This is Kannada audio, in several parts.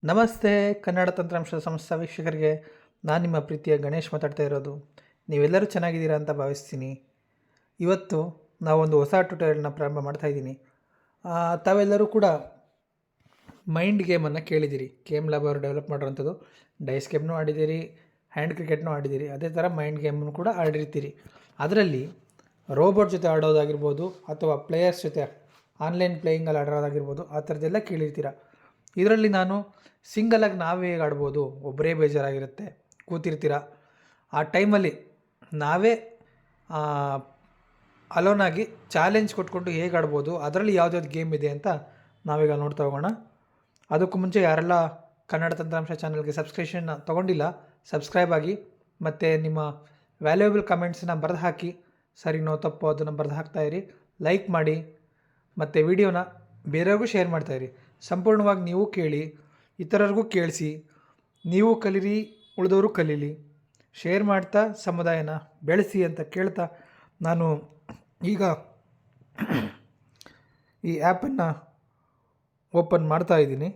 ನಮಸ್ತೆ ಕನ್ನಡ ತಂತ್ರಾಂಶ ಸಂಸ್ಥಾ ವೀಕ್ಷಕರಿಗೆ ನಾನು ನಿಮ್ಮ ಪ್ರೀತಿಯ ಗಣೇಶ್ ಮಾತಾಡ್ತಾ ಇರೋದು. ನೀವೆಲ್ಲರೂ ಚೆನ್ನಾಗಿದ್ದೀರಾ ಅಂತ ಭಾವಿಸ್ತೀನಿ. ಇವತ್ತು ನಾವೊಂದು ಹೊಸ ಟ್ಯುಟೋರಿಯಲ್ನ ಪ್ರಾರಂಭ ಮಾಡ್ತಾಯಿದ್ದೀನಿ. ತಾವೆಲ್ಲರೂ ಕೂಡ ಮೈಂಡ್ ಗೇಮನ್ನು ಕೇಳಿದ್ದೀರಿ. ಗೇಮ್ ಲ್ಯಾಬ್ ಅವರು ಡೆವಲಪ್ ಮಾಡಿರೋಂಥದ್ದು. ಡೈಸ್ ಗೇಮ್ನೂ ಆಡಿದ್ದೀರಿ, ಹ್ಯಾಂಡ್ ಕ್ರಿಕೆಟ್ನೂ ಆಡಿದ್ದೀರಿ, ಅದೇ ಥರ ಮೈಂಡ್ ಗೇಮನ್ನು ಕೂಡ ಆಡಿರ್ತೀರಿ. ಅದರಲ್ಲಿ ರೋಬೋಟ್ ಜೊತೆ ಆಡೋದಾಗಿರ್ಬೋದು ಅಥವಾ ಪ್ಲೇಯರ್ಸ್ ಜೊತೆ ಆನ್ಲೈನ್ ಪ್ಲೇಯಿಂಗಲ್ಲಿ ಆಡೋದಾಗಿರ್ಬೋದು, ಆ ಥರದ್ದೆಲ್ಲ ಕೇಳಿರ್ತೀರ. ಇದರಲ್ಲಿ ನಾನು ಸಿಂಗಲಾಗಿ ನಾವೇ ಹೇಗೆ ಆಡ್ಬೋದು, ಒಬ್ಬರೇ ಬೇಜಾರಾಗಿರುತ್ತೆ, ಕೂತಿರ್ತೀರ, ಆ ಟೈಮಲ್ಲಿ ನಾವೇ ಅಲೋನಾಗಿ ಚಾಲೆಂಜ್ ಕೊಟ್ಕೊಂಡು ಹೇಗೆ ಆಡ್ಬೋದು, ಅದರಲ್ಲಿ ಯಾವುದ್ಯಾವ್ದು ಗೇಮ್ ಇದೆ ಅಂತ ನಾವೀಗ ನೋಡ್ತಾ ಹೋಗೋಣ. ಅದಕ್ಕೂ ಮುಂಚೆ ಯಾರೆಲ್ಲ ಕನ್ನಡ ತಂತ್ರಾಂಶ ಚಾನಲ್ಗೆ ಸಬ್ಸ್ಕ್ರಿಪ್ಷನ್ನ ತೊಗೊಂಡಿಲ್ಲ, ಸಬ್ಸ್ಕ್ರೈಬ್ ಆಗಿ ಮತ್ತು ನಿಮ್ಮ ವ್ಯಾಲ್ಯೂಯಬಲ್ ಕಮೆಂಟ್ಸನ್ನ ಬರೆದು ಹಾಕಿ, ಸರಿನೋ ತಪ್ಪೋ ಅದನ್ನು ಬರೆದು ಹಾಕ್ತಾಯಿರಿ, ಲೈಕ್ ಮಾಡಿ ಮತ್ತು ವಿಡಿಯೋನ ಬೇರೆಯವ್ರಿಗೂ ಶೇರ್ ಮಾಡ್ತಾಯಿರಿ. ಸಂಪೂರ್ಣವಾಗಿ ನೀವು ಕೇಳಿ, ಇತರರಿಗೂ ಕೇಳಿಸಿ, ನೀವು ಕಲೀರಿ, ಉಳಿದವರು ಕಲೀಲಿ, ಶೇರ್ ಮಾಡ್ತಾ ಸಮುದಾಯನ ಬೆಳೆಸಿ ಅಂತ ಕೇಳ್ತಾ ನಾನು ಈಗ ಈ ಆ್ಯಪನ್ನು ಓಪನ್ ಮಾಡ್ತಾ ಇದ್ದೀನಿ.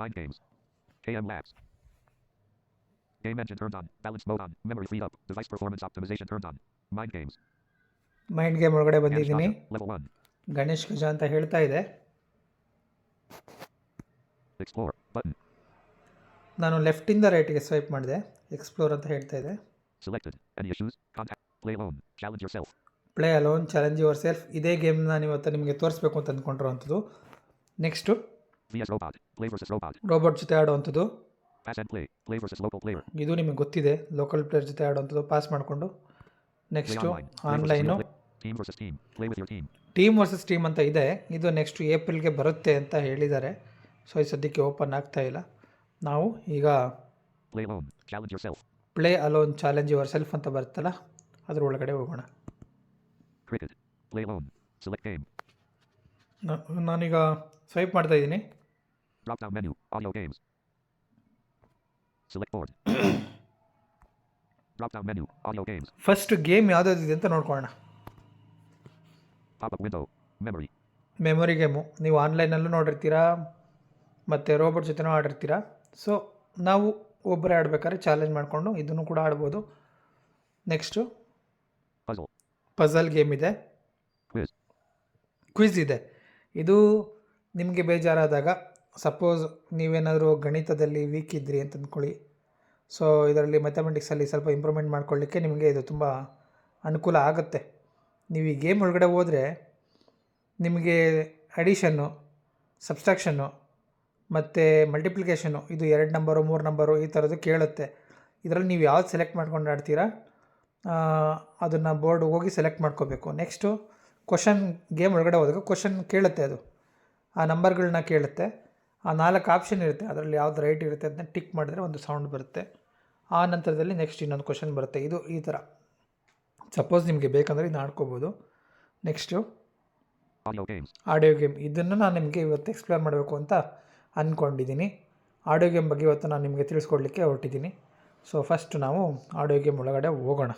Mind games. KM Labs. Game engine turned on. Balance mode on. Memory freed up. Device performance optimization turned on. Mind games. Mind game ಒಳಗಡೆ ಬಂದಿದ್ದೀನಿ. Level 1. ಗಣೇಶ್ ಗಜ ಅಂತ ಹೇಳ್ತಾ ಇದೆ. Explore button. ನಾನು ಲೆಫ್ಟಿಂದ ರೈಟ್ಗೆ ಸ್ವೈಪ್ ಮಾಡಿದೆ. ಎಕ್ಸ್ಪ್ಲೋರ್ ಅಂತ ಹೇಳ್ತಾ ಇದೆ. Selected. Any issues? Contact. Play alone. Challenge yourself. Play alone challenge yourself. ಇದೇ ಗೇಮ್ ನಾನು ಇವತ್ತು ನಿಮಗೆ ತೋರಿಸ್ಬೇಕು ಅಂತ ಅಂದ್ಕೊಂಡಿರೋವಂಥದ್ದು. Next VS Robot. Play versus Robot. Robot ಜೊತೆ ಆಡುವಂಥದ್ದು. Pass and play. Play versus local player. ಇದು ನಿಮಗೆ ಗೊತ್ತಿದೆ, ಲೋಕಲ್ ಪ್ಲೇಯರ್ ಜೊತೆ ಆಡುವಂಥದ್ದು, ಪಾಸ್ ಮಾಡಿಕೊಂಡು. Next online Team versus team. Play with your team. Team versus team ಅಂತ ಇದೆ. ಇದು ನೆಕ್ಸ್ಟ್ ಏಪ್ರಿಲ್ಗೆ ಬರುತ್ತೆ ಅಂತ ಹೇಳಿದ್ದಾರೆ. ಸೊ ಈ ಸದ್ಯಕ್ಕೆ ಓಪನ್ ಆಗ್ತಾ ಇಲ್ಲ. ನಾವು ಈಗ Play alone. Challenge yourself. Play alone challenge your self ಅಂತ ಬರುತ್ತಲ್ಲ, ಅದ್ರ ಒಳಗಡೆ ಹೋಗೋಣ. Cricket. Play alone. Select game. ನಾನೀಗ ಸ್ವೈಪ್ ಮಾಡ್ತಾ ಇದ್ದೀನಿ. Drop down menu. Audio games. Select board. Drop down menu. Audio games. First game ಯಾವುದಾದಿದೆ ಅಂತ ನೋಡ್ಕೊಳ್ಳೋಣ. Pop-up window. Memory. Memory game. ನೀವು ಆನ್ಲೈನಲ್ಲೂ ನೋಡಿರ್ತೀರಾ ಮತ್ತು ರೋಬೋಟ್ ಜೊತೆನೂ ಆಡಿರ್ತೀರಾ. ಸೊ ನಾವು ಒಬ್ಬರೇ ಆಡಬೇಕಾದ್ರೆ ಚಾಲೆಂಜ್ ಮಾಡಿಕೊಂಡು ಇದನ್ನು ಕೂಡ ಆಡ್ಬೋದು. Next Puzzle. ಪಝಲ್ ಗೇಮ್ ಇದೆ. Quiz. ಕ್ವಿಜ್ ಇದೆ. ಇದು ನಿಮಗೆ ಬೇಜಾರಾದಾಗ, ಸಪೋಸ್ ನೀವೇನಾದರೂ ಗಣಿತದಲ್ಲಿ ವೀಕ್ ಇದ್ರಿ ಅಂತ ಅಂದ್ಕೊಳ್ಳಿ. ಸೊ ಇದರಲ್ಲಿ ಮ್ಯಾಥಮೆಟಿಕ್ಸಲ್ಲಿ ಸ್ವಲ್ಪ ಇಂಪ್ರೂವ್ಮೆಂಟ್ ಮಾಡ್ಕೊಳ್ಳಿಕ್ಕೆ ನಿಮಗೆ ಇದು ತುಂಬ ಅನುಕೂಲ ಆಗುತ್ತೆ. ನೀವು ಈ ಗೇಮ್ ಒಳಗಡೆ ಹೋದರೆ ನಿಮಗೆ ಅಡಿಷನ್ನು, ಸಬ್ಸ್ಟ್ರಾಕ್ಷನ್ನು ಮತ್ತು ಮಲ್ಟಿಪ್ಲಿಕೇಷನ್ನು, ಇದು 2 ನಂಬರು 3 ನಂಬರು ಈ ಥರದ್ದು ಕೇಳುತ್ತೆ. ಇದರಲ್ಲಿ ನೀವು ಯಾವ್ದು ಸೆಲೆಕ್ಟ್ ಮಾಡ್ಕೊಂಡು ಆಡ್ತೀರಾ ಅದನ್ನು ಬೋರ್ಡ್ ಹೋಗಿ ಸೆಲೆಕ್ಟ್ ಮಾಡ್ಕೋಬೇಕು. ನೆಕ್ಸ್ಟು ಕ್ವಶನ್, ಗೇಮ್ ಒಳಗಡೆ ಹೋದಾಗ ಕ್ವಶನ್ ಕೇಳುತ್ತೆ, ಅದು ಆ ನಂಬರ್ಗಳನ್ನ ಕೇಳುತ್ತೆ. ಆ 4 ಆಪ್ಷನ್ ಇರುತ್ತೆ, ಅದರಲ್ಲಿ ಯಾವ್ದು ರೈಟ್ ಇರುತ್ತೆ ಅದನ್ನ ಟಿಕ್ ಮಾಡಿದ್ರೆ ಒಂದು ಸೌಂಡ್ ಬರುತ್ತೆ. ಆ ನಂತರದಲ್ಲಿ ನೆಕ್ಸ್ಟ್ ಇನ್ನೊಂದು ಕ್ವಶನ್ ಬರುತ್ತೆ. ಇದು ಈ ಥರ ಸಪೋಸ್ ನಿಮಗೆ ಬೇಕಂದರೆ ಇದನ್ನ ಆಡ್ಕೋಬೋದು. Next audio game. ಇದನ್ನು ನಾನು ನಿಮಗೆ ಇವತ್ತು ಎಕ್ಸ್ಪ್ಲೇನ್ ಮಾಡಬೇಕು ಅಂತ ಅಂದ್ಕೊಂಡಿದ್ದೀನಿ. ಆಡಿಯೋ ಗೇಮ್ ಬಗ್ಗೆ ಇವತ್ತು ನಾನು ನಿಮಗೆ ತಿಳಿಸ್ಕೊಡ್ಲಿಕ್ಕೆ ಹೊರಟಿದ್ದೀನಿ. ಸೊ ಫಸ್ಟ್ ನಾವು ಆಡಿಯೋ ಗೇಮ್ ಒಳಗಡೆ ಹೋಗೋಣ.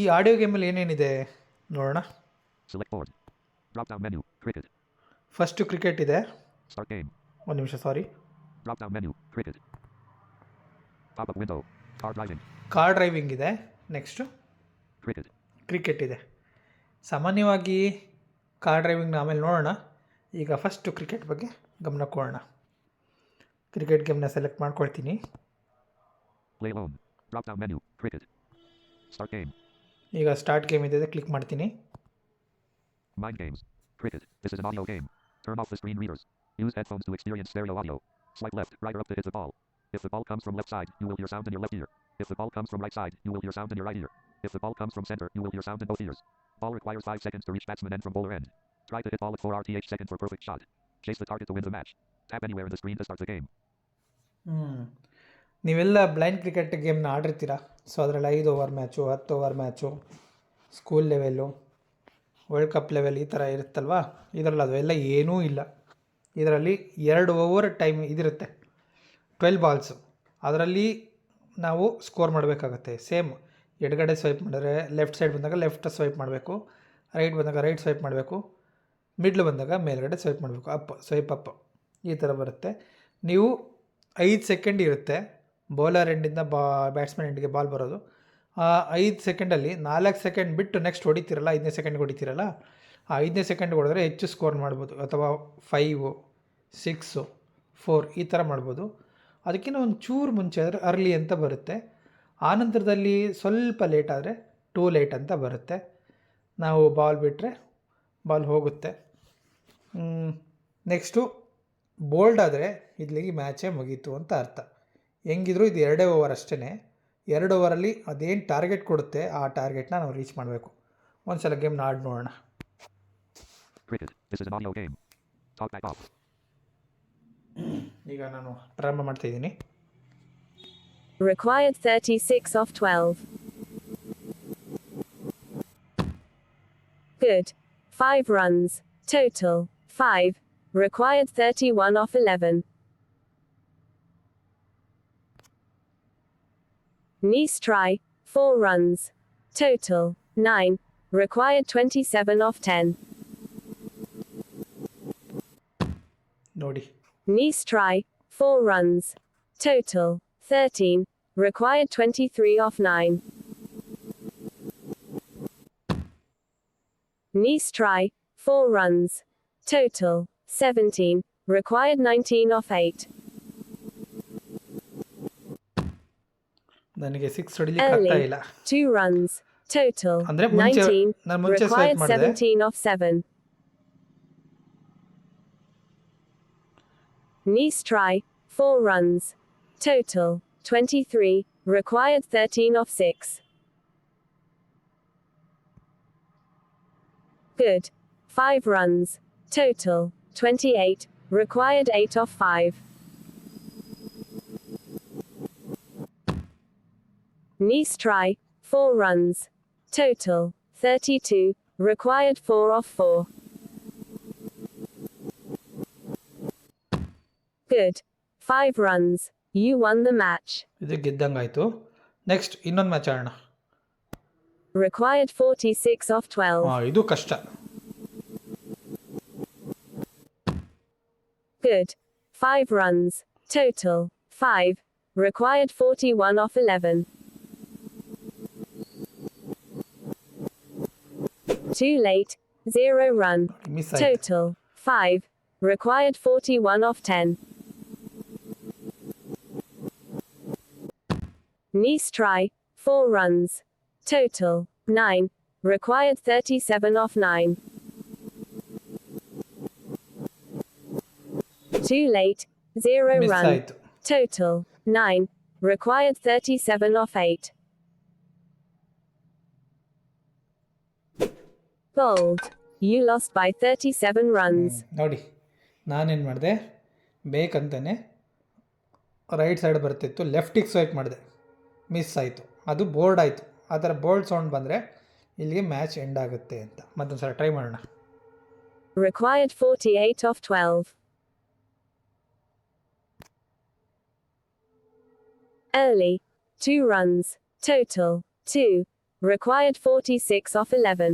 ಈ ಆಡಿಯೋ ಗೇಮಲ್ಲಿ ಏನೇನಿದೆ ನೋಡೋಣ. ಫಸ್ಟು ಕ್ರಿಕೆಟ್ ಇದೆ. ಒಂದು ನಿಮಿಷ, ಸಾರಿ. ಕಾರ್ ಡ್ರೈವಿಂಗ್ ಇದೆ. ನೆಕ್ಸ್ಟು ಕ್ರಿಕೆಟ್ ಇದೆ. ಸಾಮಾನ್ಯವಾಗಿ ಕಾರ್ ಡ್ರೈವಿಂಗ್ನ ಆಮೇಲೆ ನೋಡೋಣ. ಈಗ ಫಸ್ಟು ಕ್ರಿಕೆಟ್ ಬಗ್ಗೆ ಗಮನ ಕೊಡೋಣ. ಕ್ರಿಕೆಟ್ ಗೇಮ್ನ ಸೆಲೆಕ್ಟ್ ಮಾಡ್ಕೊಳ್ತೀನಿ. ಈಗ ಸ್ಟಾರ್ಟ್ ಗೇಮ್ ಇದೆ, ಕ್ಲಿಕ್ ಮಾಡ್ತೀನಿ. Mind games. Cricket. This is an audio game. Turn off the screen readers. Use headphones to experience stereo audio. Swipe left, right or up to hit the ball. If the ball comes from left side, you will hear sound in your left ear. If the ball comes from right side, you will hear sound in your right ear. If the ball comes from center, you will hear sound in both ears. Ball requires 5 seconds to reach batsman end from bowler end. Try to hit ball at 4 RTH second for perfect shot. Chase the target to win the match. Tap anywhere in the screen to start the game. ನೀವೆಲ್ಲ ಬ್ಲೈಂಡ್ ಕ್ರಿಕೆಟ್ ಗೇಮ್ನ ಆಡಿರ್ತೀರ. ಸೊ ಅದರಲ್ಲಿ 5 over match, 10 over match, school level, world cup level ಈ ಥರ ಇರುತ್ತಲ್ವ. ಇದರಲ್ಲಿ ಅವೆಲ್ಲ ಏನೂ ಇಲ್ಲ. ಇದರಲ್ಲಿ 2 ಓವರ್ ಟೈಮ್ ಇದಿರುತ್ತೆ, 12 ಬಾಲ್ಸು. ಅದರಲ್ಲಿ ನಾವು ಸ್ಕೋರ್ ಮಾಡಬೇಕಾಗತ್ತೆ. ಸೇಮ್ ಎಡಗಡೆ ಸ್ವೈಪ್ ಮಾಡಿದ್ರೆ ಲೆಫ್ಟ್ ಸೈಡ್ ಬಂದಾಗ ಲೆಫ್ಟ್ ಸ್ವೈಪ್ ಮಾಡಬೇಕು, ರೈಟ್ ಬಂದಾಗ ರೈಟ್ ಸ್ವೈಪ್ ಮಾಡಬೇಕು, ಮಿಡ್ಲ್ ಬಂದಾಗ ಮೇಲ್ಗಡೆ ಸ್ವೈಪ್ ಮಾಡಬೇಕು, ಅಪ್ ಈ ಥರ ಬರುತ್ತೆ. ನೀವು 5 ಸೆಕೆಂಡ್ ಇರುತ್ತೆ ಬೌಲರ್ ಎಂಡಿಂದ ಬ್ಯಾಟ್ಸ್ಮನ್ ಎಂಡಿಗೆ ಬಾಲ್ ಬರೋದು. ಆ 5 ಸೆಕೆಂಡಲ್ಲಿ 4 ಸೆಕೆಂಡ್ ಬಿಟ್ಟು ನೆಕ್ಸ್ಟ್ ಹೊಡಿತೀರಲ್ಲ, 5ನೇ ಸೆಕೆಂಡ್ಗೆ ಹೊಡಿತೀರಲ್ಲ, ಆ 5ನೇ ಸೆಕೆಂಡ್ ಹೊಡೆದ್ರೆ ಹೆಚ್ಚು ಸ್ಕೋರ್ ಮಾಡ್ಬೋದು, ಅಥವಾ 5, 6, 4 ಈ ಥರ ಮಾಡ್ಬೋದು. ಅದಕ್ಕಿಂತ ಒಂದು ಚೂರು ಮುಂಚೆ ಆದರೆ ಅರ್ಲಿ ಅಂತ ಬರುತ್ತೆ. ಆನಂತರದಲ್ಲಿ ಸ್ವಲ್ಪ ಲೇಟ್ ಆದರೆ ಟೂ ಲೇಟ್ ಅಂತ ಬರುತ್ತೆ. ನಾವು ಬಾಲ್ ಬಿಟ್ಟರೆ ಬಾಲ್ ಹೋಗುತ್ತೆ. ನೆಕ್ಸ್ಟು ಬೋಲ್ಡ್ ಆದರೆ ಇಲ್ಲಿಗೆ ಮ್ಯಾಚೇ ಮುಗೀತು ಅಂತ ಅರ್ಥ. ಹೆಂಗಿದ್ರು ಇದು 2 ಓವರ್ ಅಷ್ಟೇ. 2 ಓವರಲ್ಲಿ ಅದೇನು ಟಾರ್ಗೆಟ್ ಕೊಡುತ್ತೆ ಆ ಟಾರ್ಗೆಟ್ನ ನಾವು ರೀಚ್ ಮಾಡಬೇಕು. ಒಂದು ಸಲ ಗೇಮ್ನ ಆಡಿ ನೋಡೋಣ. ಈಗ ನಾನು ಪ್ರಾರಂಭ ಮಾಡ್ತಾ ಇದ್ದೀನಿ. Required 36 off 12. Good. 5 runs. Total 5. Required 31 off 11. Nice try. 4 runs. Total 9. Required 27 off 10. ನೋಡಿ, Nice try. 4 runs. Total 13. Required 23 off 9. Nice try. 4 runs. Total 17. Required 19 off 8. ನನಗೆ 6 ಹೊಡಿಲಿಕ್ಕೆ ಆಗ್ತಾ ಇಲ್ಲ. 2 runs. Total ಅಂದ್ರೆ ಮುಂಚೆ 19. ನಾನು ಮುಂಚೆ ಸ್ವೈಪ್ Required ಮಾಡಿದೆ. 17 off 7. Nice try. 4 runs. Total 23. Required 13 off 6. Good. 5 runs. Total 28. Required 8 off 5. Nice try. 4 runs. Total 32. Required 4 off 4. Good. 5 runs. You won the match. ಇದು ಗೆದ್ದಂಗಾಯಿತು. ನೆಕ್ಸ್ಟ್ ಇನ್ನೊಂದು ಮ್ಯಾಚ್ ಆಡೋಣ. Required 46 off 12. ಇದು ಕಷ್ಟ. Good. 5 runs. Total 5. Required 41 off 11. Too late. 0 run. Miss ಆಯ್ತು. Total 5. Required 41 off 10. Nice try. 4 runs. Total 9. Required 37 off 9. Too late. 0 miss run. ಆಯಿತು. Total 9. Required 37 off 8. Bold. You lost by 37 runs. ನೋಡಿ, ನಾನೇನು ಮಾಡಿದೆ, ಬೇಕಂತಾನೆ ರೈಟ್ ಸೈಡ್ ಬರ್ತಿತ್ತು, ಲೆಫ್ಟಿಗೆ ಸ್ವೈಪ್ ಮಾಡಿದೆ, ಮಿಸ್ ಆಯಿತು. ಅದು ಬೋರ್ಡ್ ಆಯಿತು. ಆ ಥರ ಬೋಲ್ಡ್ ಸೌಂಡ್ ಬಂದರೆ ಇಲ್ಲಿಗೆ ಮ್ಯಾಚ್ ಎಂಡ್ ಆಗುತ್ತೆ ಅಂತ. ಮತ್ತೊಂದು ಸಲ ಟ್ರೈ ಮಾಡೋಣ. Required 48 off 12. Early. 2 runs. Total 2. Required 46 off 11.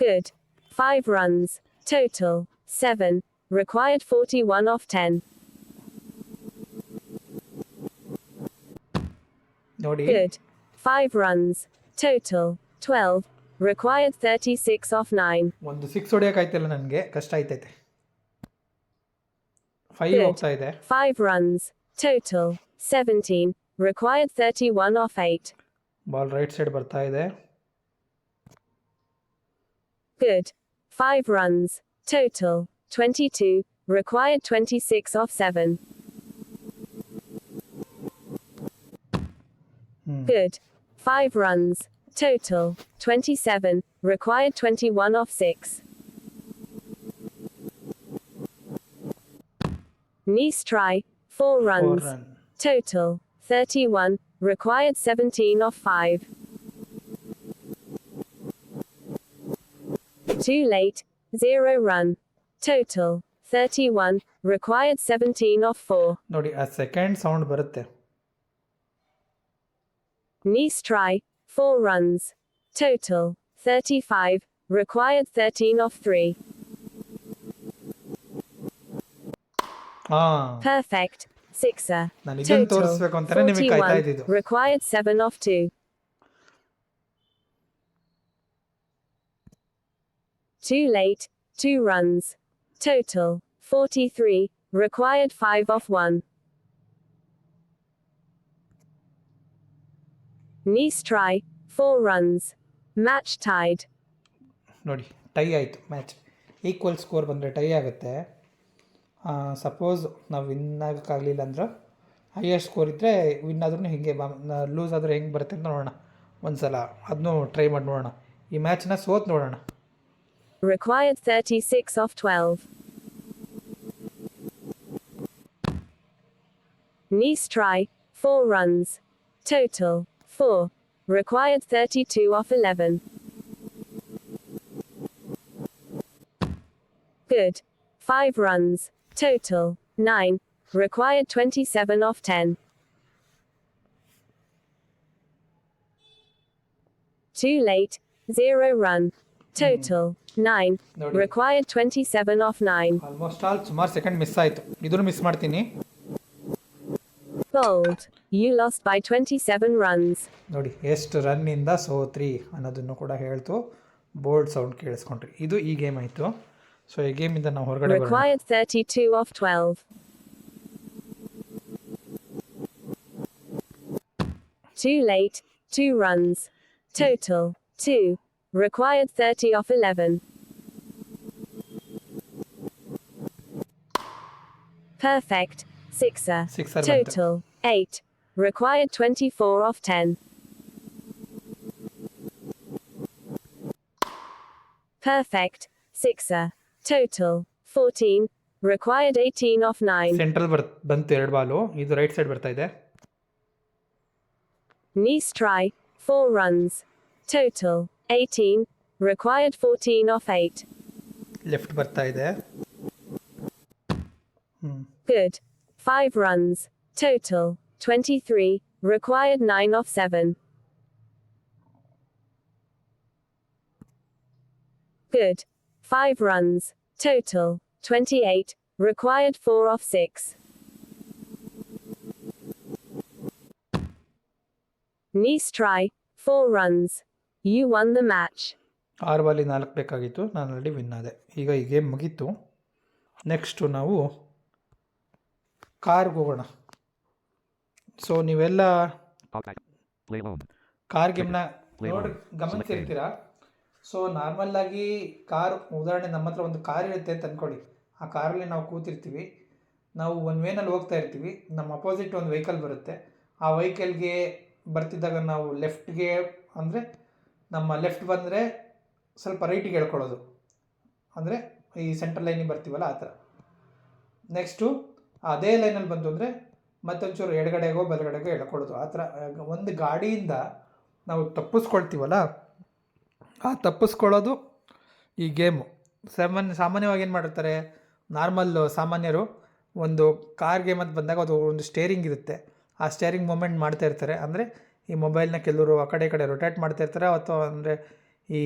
Good. 5 runs. Total 7. Required 41 off 10. ನೋಡಿ, Good. 5 runs. Total 12. Required 36 off 9. ಒಂದು 6 ಹೊಡಿಯೋಕ್ಕಾಯ್ತಿಲ್ಲ, ನನಗೆ ಕಷ್ಟ ಆಯ್ತೈತೆ. 5 Good. ಹೋಗ್ತಾ ಇದೆ. 5 runs. Total 17. Required 31 off 8. Ball right side ಬರ್ತಾ ಇದೆ. Good. 5 runs. Total 22. Required 26 off 7. Good. 5 runs. Total 27. Required 21 off 6. Nice try. 4 runs. 4 run. Total 31. Required 17 off 5. Too late. 0 run. Total 31. Required 17 off 4. ನೋಡಿ ಆ ಸೆಕೆಂಡ್ ಸೌಂಡ್ ಬರುತ್ತೆ. Nice try. 4 runs. Total 35. Required 13 off 3. ಹಾಂ, Perfect. 6er. ನಾನು ಇದನ್ನು Total ತೋರಿಸ್ಬೇಕು ಅಂತಾನೆ ನಿಮಗೆ ಕಾಯ್ತಾ 41. ಇದ್ದಿದ್ದು. Required 7 off 2. 2 late. 2 runs. Total 43. Required 5 off 1. Nice try. 4 runs. Match tied. ನೋಡಿ ಟೈ ಆಯಿತು ಮ್ಯಾಚ್. ಈಕ್ವಲ್ ಸ್ಕೋರ್ ಬಂದರೆ ಟೈ ಆಗುತ್ತೆ. ಸಪೋಸ್ ನಾವು ವಿನ್ ಆಗೋಕ್ಕಾಗಲಿಲ್ಲ ಅಂದ್ರೆ ಹೈಯೆಸ್ಟ್ ಸ್ಕೋರ್ ಇದ್ದರೆ ವಿನ್ ಆದ್ರೂ ಹಿಂಗೆ ಲೂಸ್ ಆದರೆ ಹೆಂಗೆ ಬರುತ್ತೆ ಅಂತ ನೋಡೋಣ ಒಂದು ಸಲ. ಅದನ್ನೂ ಟ್ರೈ ಮಾಡಿ ನೋಡೋಣ. ಈ ಮ್ಯಾಚ್ನ ಸೋತ್ ನೋಡೋಣ. Required 36 off 12. Nice try. 4 runs. Total 4. Required 32 off 11. Good. 5 runs. Total 9. Required 27 off 10. 2 late. 0 run. Total 9. ನೋಡಿ. Required 27 off 9. ಆಲ್ಮೋಸ್ಟ್ ಆಲ್ ಸುಮಾರು ಸೆಕೆಂಡ್ ಮಿಸ್ ಆಯಿತು. ಇದನ್ನು ಮಿಸ್ ಮಾಡ್ತೀನಿ. Bold. You lost by 27 runs. ನೋಡಿ ಎಷ್ಟು ರನ್ನಿಂದ ಸೋತ್ರಿ ಅನ್ನೋದನ್ನು ಕೂಡ ಹೇಳ್ತು. ಬೋಲ್ಡ್ ಸೌಂಡ್ ಕೇಳಿಸ್ಕೊಂಡ್ರಿ. ಇದು ಈ ಗೇಮ್ ಆಯಿತು. ಸೊ ಈ ಗೇಮಿಂದ ನಾವು ಹೊರಗಡೆ ಬರೋಣ. Required 32 off 12. 2 late. 2 runs. Total 2. Required 30 off 11. Perfect. 6er. Sixer ಬಂತು. Total 8. Required 24 off 10. Perfect. 6er. Total 14. Required 18 off 9. Central ಬಂತು 2 ಬಾಲು. ಇದು ರೈಟ್ ಸೈಡ್ ಬರ್ತಾ ಇದೆ. Nice try. 4 runs. Total 18. Required 14 off 8. Left ಬರ್ತಾ ಇದೆ. Good. 5 runs. Total 23. Required 9 off 7. Good. 5 runs. Total 28. Required 4 off 6. Nice try. 4 runs. You won the match. 6 ಬಾಲಿ 4 ಬೇಕಾಗಿತ್ತು. ನಾನು ಆಲ್ರೆಡಿ ವಿನ್ ಆದೆ. ಈಗ ಈ ಗೇಮ್ ಮುಗೀತು. ನೆಕ್ಸ್ಟು ನಾವು ಕಾರ್ಗೆ ಹೋಗೋಣ. ಸೊ ನೀವೆಲ್ಲ Podcast. Play alone. ಕಾರ್ ಗೇಮ್ನ Play ನೋಡಿ alone. ಗಮನಿಸಿರ್ತೀರಾ. ಸೊ ನಾರ್ಮಲ್ಲಾಗಿ ಕಾರ್, ಉದಾಹರಣೆ ನಮ್ಮ ಹತ್ರ ಒಂದು ಕಾರ್ ಇರುತ್ತೆ ಅಂತ ಅಂದ್ಕೊಳ್ಳಿ. ಆ ಕಾರಲ್ಲಿ ನಾವು ಕೂತಿರ್ತೀವಿ. ನಾವು ಒಂದು ವೇನಲ್ಲಿ ಹೋಗ್ತಾ ಇರ್ತೀವಿ. ನಮ್ಮ ಅಪೋಸಿಟ್ ಒಂದು ವೆಹಿಕಲ್ ಬರುತ್ತೆ. ಆ ವೆಹಿಕಲ್ಗೆ ಬರ್ತಿದ್ದಾಗ ನಾವು ಲೆಫ್ಟ್ಗೆ ಅಂದರೆ ನಮ್ಮ ಲೆಫ್ಟ್ ಬಂದರೆ ಸ್ವಲ್ಪ ರೈಟಿಗೆ ಎಳ್ಕೊಳ್ಳೋದು. ಅಂದರೆ ಈ ಸೆಂಟ್ರಲ್ ಲೈನಿಗೆ ಬರ್ತೀವಲ್ಲ ಆ ಥರ. ನೆಕ್ಸ್ಟು ಅದೇ ಲೈನಲ್ಲಿ ಬಂತು ಅಂದರೆ ಮತ್ತೊಂಚೂರು ಎಡಗಡೆಗೋ ಬಲಗಡೆಗೋ ಎಳ್ಕೊಳ್ಳೋದು. ಆ ಥರ ಒಂದು ಗಾಡಿಯಿಂದ ನಾವು ತಪ್ಪಿಸ್ಕೊಳ್ತೀವಲ್ಲ, ಆ ತಪ್ಪಿಸ್ಕೊಳ್ಳೋದು ಈ ಗೇಮು. ಸಾಮಾನ್ಯವಾಗಿ ಏನು ಮಾಡಿರ್ತಾರೆ ಸಾಮಾನ್ಯರು ಒಂದು ಕಾರ್ ಗೇಮ್ ಅಂತ ಬಂದಾಗ ಅದು ಒಂದು ಸ್ಟೇರಿಂಗ್ ಇರುತ್ತೆ. ಆ ಸ್ಟೇರಿಂಗ್ ಮೂಮೆಂಟ್ ಮಾಡ್ತಾ ಇರ್ತಾರೆ. ಅಂದರೆ ಈ ಮೊಬೈಲ್ನ ಕೆಲವರು ಆ ಕಡೆ ಈ ಕಡೆ ರೊಟೇಟ್ ಮಾಡ್ತಾ ಇರ್ತಾರೆ, ಅಥವಾ ಅಂದರೆ ಈ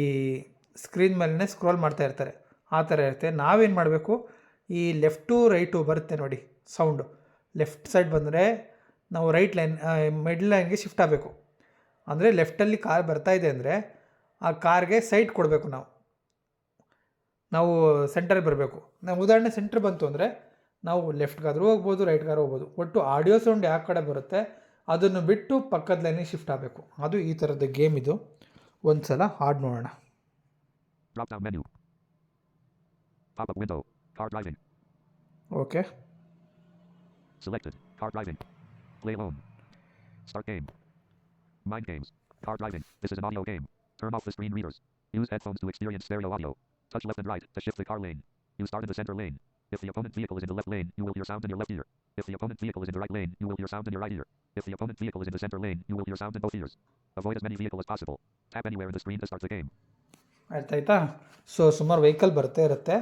ಸ್ಕ್ರೀನ್ ಮೇಲೇ ಸ್ಕ್ರೋಲ್ ಮಾಡ್ತಾ ಇರ್ತಾರೆ. ಆ ಥರ ಇರುತ್ತೆ. ನಾವೇನು ಮಾಡಬೇಕು, ಈ ಲೆಫ್ಟು ರೈಟು ಬರುತ್ತೆ ನೋಡಿ ಸೌಂಡು. ಲೆಫ್ಟ್ ಸೈಡ್ ಬಂದರೆ ನಾವು ರೈಟ್ ಲೈನ್ ಮಿಡ್ಲ್ ಲೈನ್ಗೆ ಶಿಫ್ಟ್ ಆಗಬೇಕು. ಅಂದರೆ ಲೆಫ್ಟಲ್ಲಿ ಕಾರ್ ಬರ್ತಾ ಇದೆ ಅಂದರೆ ಆ ಕಾರ್ಗೆ ಸೈಡ್ ಕೊಡಬೇಕು. ನಾವು ಸೆಂಟರ್ಗೆ ಬರಬೇಕು. ನಾವು ಉದಾಹರಣೆ ಸೆಂಟ್ರ್ ಬಂತು ಅಂದರೆ ನಾವು ಲೆಫ್ಟ್ಗಾದರೂ ಹೋಗ್ಬೋದು, ರೈಟ್ಗಾದ್ರೂ ಹೋಗ್ಬೋದು. ಒಟ್ಟು ಆಡಿಯೋ ಸೌಂಡ್ ಯಾವ ಕಡೆ ಬರುತ್ತೆ ಅದನ್ನು ಬಿಟ್ಟು ಪಕ್ಕದ ಲೈನಿಗೆ ಶಿಫ್ಟ್ ಆಗಬೇಕು. ಅದು ಈ ಥರದ ಗೇಮ್ ಇದು. ಒಂದು ಸಲ ಹಾಡು ನೋಡೋಣ. Drop down menu. Pop up window. Car driving. Okay, Selected. Car driving. Play alone. Start game. Mind games. Car driving. This is an audio game. Turn off the screen readers. Use headphones to experience stereo audio. Touch left and right to shift the car lane. You start in the center lane. If the opponent vehicle is in the left lane, you will hear sound in your left ear. If the opponent vehicle is in the right lane, you will hear sound in your right ear. If the opponent vehicle is in the center lane, you will hear sound in both ears. Avoid as many vehicles as possible. Tap anywhere in the screen to start the game. ಆಯ್ತಾ? ಸೊ ಸುಮಾರು ವೆಹಿಕಲ್ ಬರ್ತಾ ಇರುತ್ತೆ.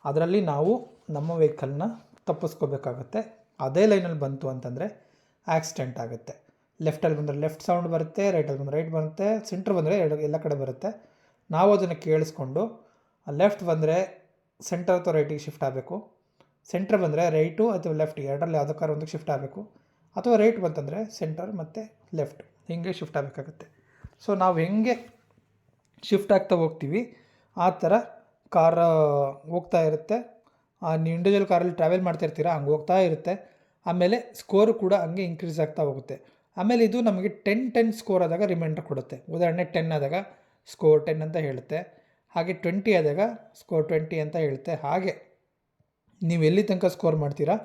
ಅದರಲ್ಲಿ ನಾವು ನಮ್ಮ ವೆಹಿಕಲ್ನ ತಪ್ಪಿಸ್ಕೋಬೇಕಾಗತ್ತೆ. ಅದೇ ಲೈನಲ್ಲಿ ಬಂತು ಅಂತಂದರೆ ಆಕ್ಸಿಡೆಂಟ್ ಆಗುತ್ತೆ. ಲೆಫ್ಟಲ್ಲಿ ಬಂದರೆ ಲೆಫ್ಟ್ ಸೌಂಡ್ ಬರುತ್ತೆ, ರೈಟಲ್ಲಿ ಬಂದರೆ ರೈಟ್ ಬರುತ್ತೆ, ಸೆಂಟ್ರ್ ಬಂದರೆ ಎಲ್ಲ ಕಡೆ ಬರುತ್ತೆ. ನಾವು ಅದನ್ನು ಕೇಳಿಸ್ಕೊಂಡು ಲೆಫ್ಟ್ ಬಂದರೆ ಸೆಂಟರ್ ಅಥವಾ ರೈಟಿಗೆ ಶಿಫ್ಟ್ ಆಗಬೇಕು, ಸೆಂಟ್ರ್ ಬಂದರೆ ರೈಟು ಅಥವಾ ಲೆಫ್ಟ್ ಎರಡರಲ್ಲಿ ಯಾವುದಕ್ಕಾರು ಒಂದಕ್ಕೆ ಶಿಫ್ಟ್ ಆಗಬೇಕು, ಅಥವಾ ರೈಟ್ ಬಂತಂದರೆ ಸೆಂಟರ್ ಮತ್ತು ಲೆಫ್ಟ್ ಹೀಗೆ ಶಿಫ್ಟ್ ಆಗಬೇಕಾಗತ್ತೆ. ಸೊ ನಾವು ಹೆಂಗೆ ಶಿಫ್ಟ್ ಆಗ್ತಾ ಹೋಗ್ತೀವಿ ಆ ಥರ ಕಾರ್ ಹೋಗ್ತಾ ಇರುತ್ತೆ. ನೀವು ಇಂಡಿವಿಜುವಲ್ ಕಾರಲ್ಲಿ ಟ್ರಾವೆಲ್ ಮಾಡ್ತಾ ಇರ್ತೀರ, ಹಂಗೆ ಹೋಗ್ತಾ ಇರುತ್ತೆ. ಆಮೇಲೆ ಸ್ಕೋರು ಕೂಡ ಹಂಗೆ ಇನ್ಕ್ರೀಸ್ ಆಗ್ತಾ ಹೋಗುತ್ತೆ. ಆಮೇಲೆ ಇದು ನಮಗೆ 10 ಸ್ಕೋರ್ ಆದಾಗ ರಿಮೈಂಡರ್ ಕೊಡುತ್ತೆ. ಉದಾಹರಣೆ 10 ಆದಾಗ ಸ್ಕೋರ್ 10 ಅಂತ ಹೇಳುತ್ತೆ, ಹಾಗೆ 20 ಆದಾಗ ಸ್ಕೋರ್ 20 ಅಂತ ಹೇಳುತ್ತೆ. ಹಾಗೆ ನೀವು ಎಲ್ಲಿ ತನಕ ಸ್ಕೋರ್ ಮಾಡ್ತೀರಾ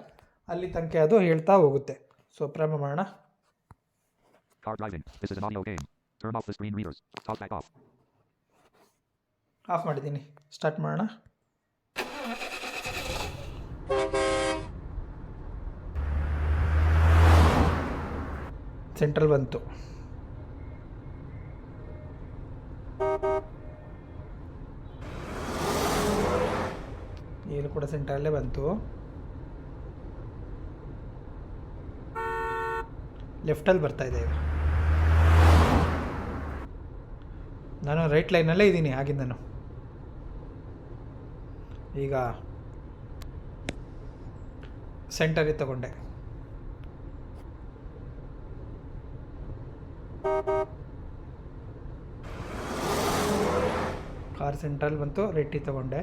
ಅಲ್ಲಿ ತನಕ ಅದು ಹೇಳ್ತಾ ಹೋಗುತ್ತೆ. ಸೊ ಪ್ರಾರಂಭ ಮಾಡೋಣ. Car driving. This is an audio game. Turn off the screen readers. Talkback off. Of ಮಾಡಿದ್ದೀನಿ. ಸ್ಟಾರ್ಟ್ ಮಾಡೋಣ. ಸೆಂಟ್ರಲ್ ಬಂತು. ಇಲ್ಲಿ ಕೂಡ ಸೆಂಟ್ರಲ್ಲೇ ಬಂತು. ಲೆಫ್ಟಲ್ಲಿ ಬರ್ತಾ ಇದೆ. ಈಗ ನಾನು ರೈಟ್ ಲೈನಲ್ಲೇ ಇದ್ದೀನಿ ಆಗಿಂದನು. ಈಗ ಸೆಂಟರಿಗೆ ತಗೊಂಡೆ. ಕಾರ್ ಸೆಂಟ್ರಲ್ ಬಂತು, ರೈಟಿಗೆ ತಗೊಂಡೆ.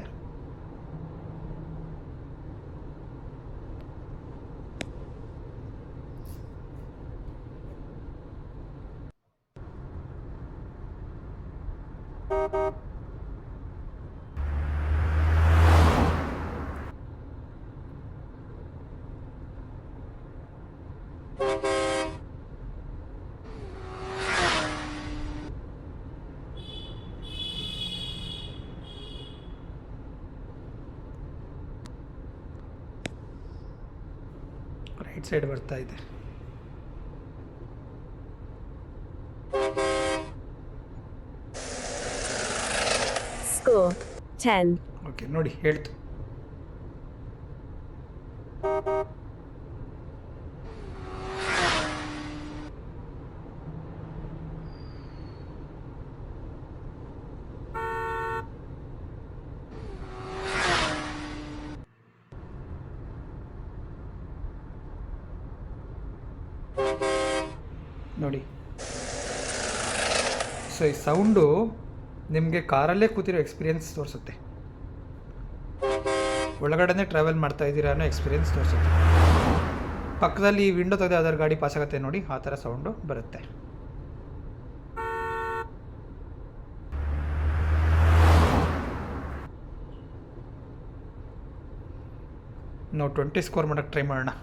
ರೈಟ್ ಸೈಡ್ ಬರ್ತಾ ಇದೆ. Score 10. ಓಕೆ ನೋಡಿ ಹೇಳ್ತು. ನೋಡಿ, ಸೊ ಈ ಸೌಂಡು ನಿಮಗೆ ಕಾರಲ್ಲೇ ಕೂತಿರೋ ಎಕ್ಸ್ಪೀರಿಯೆನ್ಸ್ ತೋರಿಸುತ್ತೆ. ಒಳಗಡೆ ಟ್ರಾವೆಲ್ ಮಾಡ್ತಾ ಇದ್ದೀರಾ ಅನ್ನೋ ಎಕ್ಸ್ಪೀರಿಯೆನ್ಸ್ ತೋರಿಸುತ್ತೆ. ಪಕ್ಕದಲ್ಲಿ ಈ ವಿಂಡೋ ತೆಗೆದು ಯಾವ್ದಾದ್ರು ಗಾಡಿ ಪಾಸ್ ಆಗುತ್ತೆ ನೋಡಿ, ಆ ಥರ ಸೌಂಡು ಬರುತ್ತೆ. ನಾವು 20 ಸ್ಕೋರ್ ಮಾಡೋಕ್ಕೆ ಟ್ರೈ ಮಾಡೋಣ.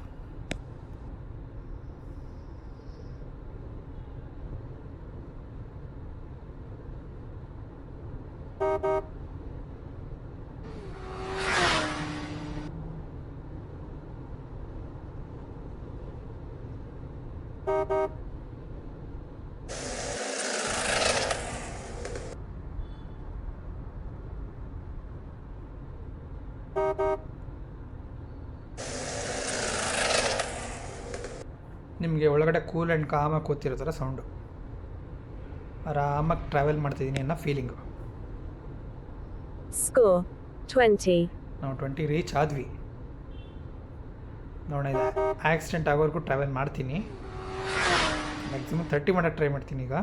ನಿಮಗೆ ಒಳಗಡೆ ಕೂಲ್ ಆ್ಯಂಡ್ ಕಾಮಾಗಿ ಕೂತಿರೋ ಥರ ಸೌಂಡು, ಆರಾಮಾಗಿ ಟ್ರಾವೆಲ್ ಮಾಡ್ತಿದ್ದೀನಿ ಅನ್ನೋ ಫೀಲಿಂಗು. Score 20. ನಾವು 20 ರೀಚ್ ಆದ್ವಿ. ನೋಡೋಣ, ಇದು ಆಕ್ಸಿಡೆಂಟ್ ಆಗೋವರೆಗೂ ಟ್ರಾವೆಲ್ ಮಾಡ್ತೀನಿ. ಮ್ಯಾಕ್ಸಿಮಮ್ 30 ಮಾಡೋಕ್ಕೆ ಟ್ರೈ ಮಾಡ್ತೀನಿ ಈಗ.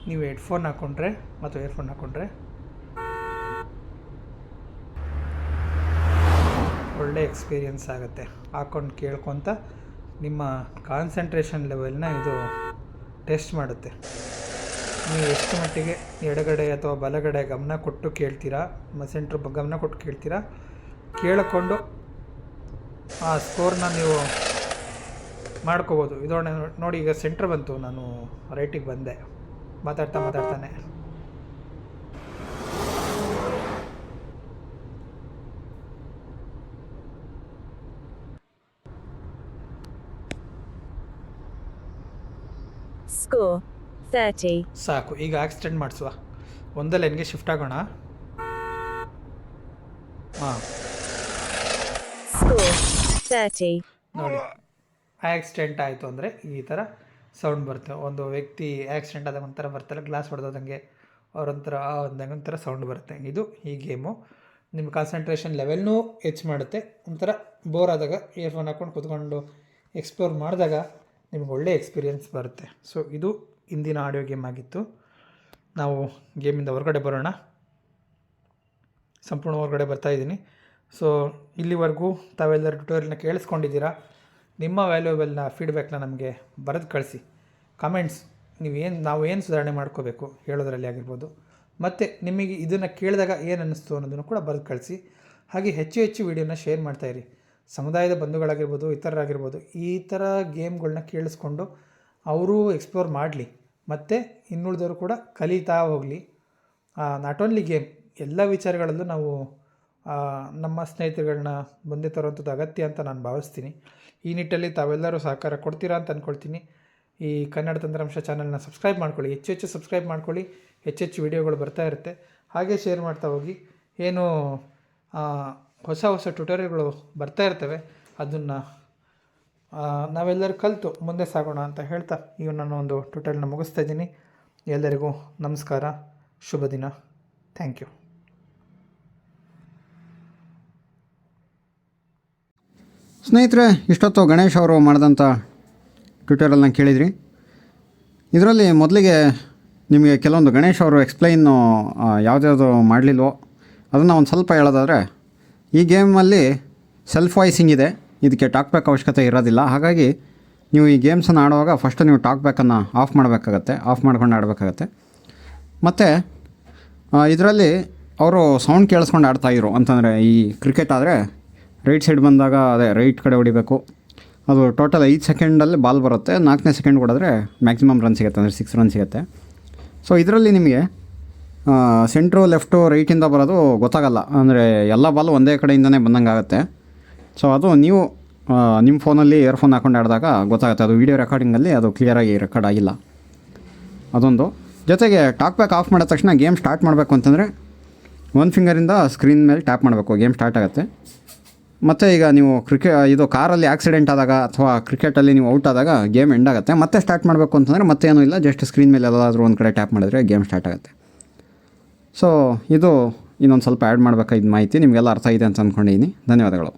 ನೀವು ಹೆಡ್ಫೋನ್ ಹಾಕ್ಕೊಂಡ್ರೆ ಅಥವಾ ಇಯರ್ಫೋನ್ ಹಾಕ್ಕೊಂಡ್ರೆ ಒಳ್ಳೆ ಎಕ್ಸ್ಪೀರಿಯೆನ್ಸ್ ಆಗುತ್ತೆ. ಹಾಕ್ಕೊಂಡು ಕೇಳ್ಕೊತ ನಿಮ್ಮ ಕಾನ್ಸಂಟ್ರೇಷನ್ ಲೆವೆಲ್ನ ಇದು ಟೆಸ್ಟ್ ಮಾಡುತ್ತೆ. ನೀವು ಎಷ್ಟು ಮಟ್ಟಿಗೆ ಎಡಗಡೆ ಅಥವಾ ಬಲಗಡೆ ಗಮನ ಕೊಟ್ಟು ಕೇಳ್ತೀರಾ, ಸೆಂಟ್ರ್ ಗಮನ ಕೊಟ್ಟು ಕೇಳ್ತೀರಾ, ಕೇಳಿಕೊಂಡು ಆ ಸ್ಕೋರ್ನ ನೀವು ಮಾಡ್ಕೋಬೋದು. ಇದೊಂದು ನೋಡಿ, ಈಗ ಸೆಂಟ್ರ್ ಬಂತು, ನಾನು ರೈಟಿಗೆ ಬಂದೆ ಮಾತಾಡ್ತಾನೆ. Score 30. ಸಾಕು. ಈಗ ಆಕ್ಸಿಡೆಂಟ್ ಮಾಡಿಸುವ, ಒಂದೇ ಲೈನ್ಗೆ ಶಿಫ್ಟ್ ಆಗೋಣ. ಹಾಂ, Score 30. ನೋಡಿ, ಆಕ್ಸಿಡೆಂಟ್ ಆಯಿತು ಅಂದರೆ ಈ ಥರ ಸೌಂಡ್ ಬರುತ್ತೆ. ಒಂದು ವ್ಯಕ್ತಿ ಆಕ್ಸಿಡೆಂಟ್ ಆದಾಗ ಒಂಥರ ಬರ್ತಲ್ಲ, ಗ್ಲಾಸ್ ಹೊಡೆದಂಗೆ ಒಂಥರ ಸೌಂಡ್ ಬರುತ್ತೆ. ಇದು ಈ ಗೇಮು ನಿಮ್ಮ ಕಾನ್ಸಂಟ್ರೇಷನ್ ಲೆವೆಲ್ನೂ ಹೆಚ್ಚು ಮಾಡುತ್ತೆ. ಒಂಥರ ಬೋರ್ ಆದಾಗ ಇಯರ್ಫೋನ್ ಹಾಕ್ಕೊಂಡು ಕೂತ್ಕೊಂಡು ಎಕ್ಸ್ಪ್ಲೋರ್ ಮಾಡಿದಾಗ ನಿಮ್ಗೆ ಒಳ್ಳೆ ಎಕ್ಸ್ಪೀರಿಯೆನ್ಸ್ ಬರುತ್ತೆ. ಸೊ ಇದು ಇಂದಿನ ಆಡಿಯೋ ಗೇಮ್ ಆಗಿತ್ತು. ನಾವು ಗೇಮಿಂದ ಹೊರಗಡೆ ಬರೋಣ. ಸಂಪೂರ್ಣ ಹೊರಗಡೆ ಬರ್ತಾಯಿದ್ದೀನಿ. ಸೊ ಇಲ್ಲಿವರೆಗೂ ತಾವೆಲ್ಲರೂ ಟ್ಯುಟೋರಿಯಲ್ನ ಕೇಳಿಸ್ಕೊಂಡಿದ್ದೀರಾ. ನಿಮ್ಮ ವ್ಯಾಲ್ಯೂಬಲ್ನ ಫೀಡ್ಬ್ಯಾಕ್ನ ನಮಗೆ ಬರೆದು ಕಳಿಸಿ. ಕಮೆಂಟ್ಸ್, ನಾವು ಏನು ಸುಧಾರಣೆ ಮಾಡ್ಕೋಬೇಕು ಹೇಳೋದ್ರಲ್ಲಿ ಆಗಿರ್ಬೋದು, ಮತ್ತು ನಿಮಗೆ ಇದನ್ನು ಕೇಳಿದಾಗ ಏನು ಅನ್ನಿಸ್ತು ಅನ್ನೋದನ್ನು ಕೂಡ ಬರೆದು ಕಳಿಸಿ. ಹಾಗೆ ಹೆಚ್ಚು ವೀಡಿಯೋನ ಶೇರ್ ಮಾಡ್ತಾಯಿರಿ. ಸಮುದಾಯದ ಬಂಧುಗಳಾಗಿರ್ಬೋದು, ಇತರರಾಗಿರ್ಬೋದು, ಈ ಥರ ಗೇಮ್ಗಳನ್ನ ಕೇಳಿಸ್ಕೊಂಡು ಅವರೂ ಎಕ್ಸ್ಪ್ಲೋರ್ ಮಾಡಲಿ, ಮತ್ತು ಇನ್ನುಳಿದವರು ಕೂಡ ಕಲಿತಾ ಹೋಗಲಿ. ನಾಟ್ ಓನ್ಲಿ ಗೇಮ್, ಎಲ್ಲ ವಿಚಾರಗಳಲ್ಲೂ ನಾವು ನಮ್ಮ ಸ್ನೇಹಿತರುಗಳನ್ನ ಮುಂದೆ ತರುವಂಥದ್ದು ಅಗತ್ಯ ಅಂತ ನಾನು ಭಾವಿಸ್ತೀನಿ. ಈ ನಿಟ್ಟಲ್ಲಿ ತಾವೆಲ್ಲರೂ ಸಹಕಾರ ಕೊಡ್ತೀರಾ ಅಂತ ಅಂದ್ಕೊಳ್ತೀನಿ. ಈ ಕನ್ನಡ ತಂತ್ರಾಂಶ ಚಾನಲ್ನ ಸಬ್ಸ್ಕ್ರೈಬ್ ಮಾಡ್ಕೊಳ್ಳಿ, ಹೆಚ್ಚು ಸಬ್ಸ್ಕ್ರೈಬ್ ಮಾಡ್ಕೊಳ್ಳಿ. ಹೆಚ್ಚು ವೀಡಿಯೋಗಳು ಬರ್ತಾ ಇರುತ್ತೆ. ಹಾಗೆ ಶೇರ್ ಮಾಡ್ತಾ ಹೋಗಿ. ಏನು ಹೊಸ ಟ್ಯುಟೋರಿಯಲ್ಗಳು ಬರ್ತಾ ಇರ್ತವೆ, ಅದನ್ನು ನಾವೆಲ್ಲರೂ ಕಲಿತು ಮುಂದೆ ಸಾಗೋಣ ಅಂತ ಹೇಳ್ತಾ ಈಗ ನಾನು ಒಂದು ಟ್ಯುಟೋರಿಯಲ್ನ ಮುಗಿಸ್ತಾ ಇದ್ದೀನಿ. ಎಲ್ಲರಿಗೂ ನಮಸ್ಕಾರ, ಶುಭ ದಿನ. Thank you. ಸ್ನೇಹಿತರೆ, ಇಷ್ಟೊತ್ತು ಗಣೇಶ್ ಅವರು ಮಾಡಿದಂಥ ಟ್ಯುಟೋರಿಯಲ್ನ ಕೇಳಿದ್ರಿ. ಇದರಲ್ಲಿ ಮೊದಲಿಗೆ ನಿಮಗೆ ಕೆಲವೊಂದು ಗಣೇಶ್ ಅವರು ಎಕ್ಸ್ಪ್ಲೈನು ಯಾವುದ್ಯಾವುದು ಮಾಡಲಿಲ್ವೋ ಅದನ್ನು ಒಂದು ಸ್ವಲ್ಪ ಹೇಳೋದಾದರೆ, ಈ ಗೇಮಲ್ಲಿ ಸೆಲ್ಫ್ ವಾಯ್ಸಿಂಗ್ ಇದೆ, ಇದಕ್ಕೆ ಟಾಕ್ ಬ್ಯಾಕ್ ಅವಶ್ಯಕತೆ ಇರೋದಿಲ್ಲ. ಹಾಗಾಗಿ ನೀವು ಈ ಗೇಮ್ಸನ್ನು ಆಡುವಾಗ ಫಸ್ಟು ನೀವು ಟಾಕ್ ಬ್ಯಾಕನ್ನು ಆಫ್ ಮಾಡಬೇಕಾಗತ್ತೆ, ಆಫ್ ಮಾಡ್ಕೊಂಡು ಆಡಬೇಕಾಗತ್ತೆ. ಮತ್ತು ಇದರಲ್ಲಿ ಅವರು ಸೌಂಡ್ ಕೇಳಿಸ್ಕೊಂಡು ಆಡ್ತಾಯಿದ್ರು. ಅಂತಂದರೆ ಈ ಕ್ರಿಕೆಟ್ ಆದರೆ ರೈಟ್ ಸೈಡ್ ಬಂದಾಗ ಅದೇ ರೈಟ್ ಕಡೆ ಹೊಡಿಬೇಕು. ಅದು ಟೋಟಲ್ 5 ಸೆಕೆಂಡಲ್ಲಿ ಬಾಲ್ ಬರುತ್ತೆ. 4ನೇ ಸೆಕೆಂಡ್ ಹೊಡೆದ್ರೆ ಮ್ಯಾಕ್ಸಿಮಮ್ ರನ್ ಸಿಗುತ್ತೆ, ಅಂದರೆ 6 ರನ್ ಸಿಗುತ್ತೆ. ಸೊ ಇದರಲ್ಲಿ ನಿಮಗೆ ಸೆಂಟ್ರು ಲೆಫ್ಟು ರೈಟಿಂದ ಬರೋದು ಗೊತ್ತಾಗಲ್ಲ, ಅಂದರೆ ಎಲ್ಲ ಬಾಲು ಒಂದೇ ಕಡೆಯಿಂದನೇ ಬಂದಂಗೆ ಆಗುತ್ತೆ. ಸೊ ಅದು ನೀವು ನಿಮ್ಮ ಫೋನಲ್ಲಿ ಇಯರ್ಫೋನ್ ಹಾಕೊಂಡು ಆಡಿದಾಗ ಗೊತ್ತಾಗುತ್ತೆ. ಅದು ವೀಡಿಯೋ ರೆಕಾರ್ಡಿಂಗಲ್ಲಿ ಅದು ಕ್ಲಿಯರಾಗಿ ರೆಕಾರ್ಡ್ ಆಗಿಲ್ಲ. ಅದೊಂದು. ಜೊತೆಗೆ ಟಾಕ್ ಬ್ಯಾಕ್ ಆಫ್ ಮಾಡಿದ ತಕ್ಷಣ ಗೇಮ್ ಸ್ಟಾರ್ಟ್ ಮಾಡಬೇಕು ಅಂತಂದರೆ 1 ಫಿಂಗರಿಂದ ಸ್ಕ್ರೀನ್ ಮೇಲೆ ಟ್ಯಾಪ್ ಮಾಡಬೇಕು, ಗೇಮ್ ಸ್ಟಾರ್ಟ್ ಆಗುತ್ತೆ. ಮತ್ತು ಈಗ ನೀವು ಇದು ಕಾರಲ್ಲಿ ಆಕ್ಸಿಡೆಂಟ್ ಆದಾಗ ಅಥವಾ ಕ್ರಿಕೆಟಲ್ಲಿ ನೀವು ಔಟ್ ಆದಾಗ ಗೇಮ್ ಎಂಡ್ ಆಗುತ್ತೆ. ಮತ್ತೆ ಸ್ಟಾರ್ಟ್ ಮಾಡಬೇಕು ಅಂತಂದರೆ ಮತ್ತೇನೂ ಇಲ್ಲ, ಜಸ್ಟ್ ಸ್ಕ್ರೀನ್ ಮೇಲೆ ಎಲ್ಲಾದರೂ ಒಂದು ಕಡೆ ಟ್ಯಾಪ್ ಮಾಡಿದ್ರೆ ಗೇಮ್ ಸ್ಟಾರ್ಟ್ ಆಗುತ್ತೆ. ಸೊ ಇದು ಇನ್ನೊಂದು ಸ್ವಲ್ಪ ಆ್ಯಡ್ ಮಾಡಬೇಕಾದ ಮಾಹಿತಿ ನಿಮಗೆಲ್ಲ ಅರ್ಥ ಇದೆ ಅಂತ ಅಂದ್ಕೊಂಡಿದ್ದೀನಿ. ಧನ್ಯವಾದಗಳು.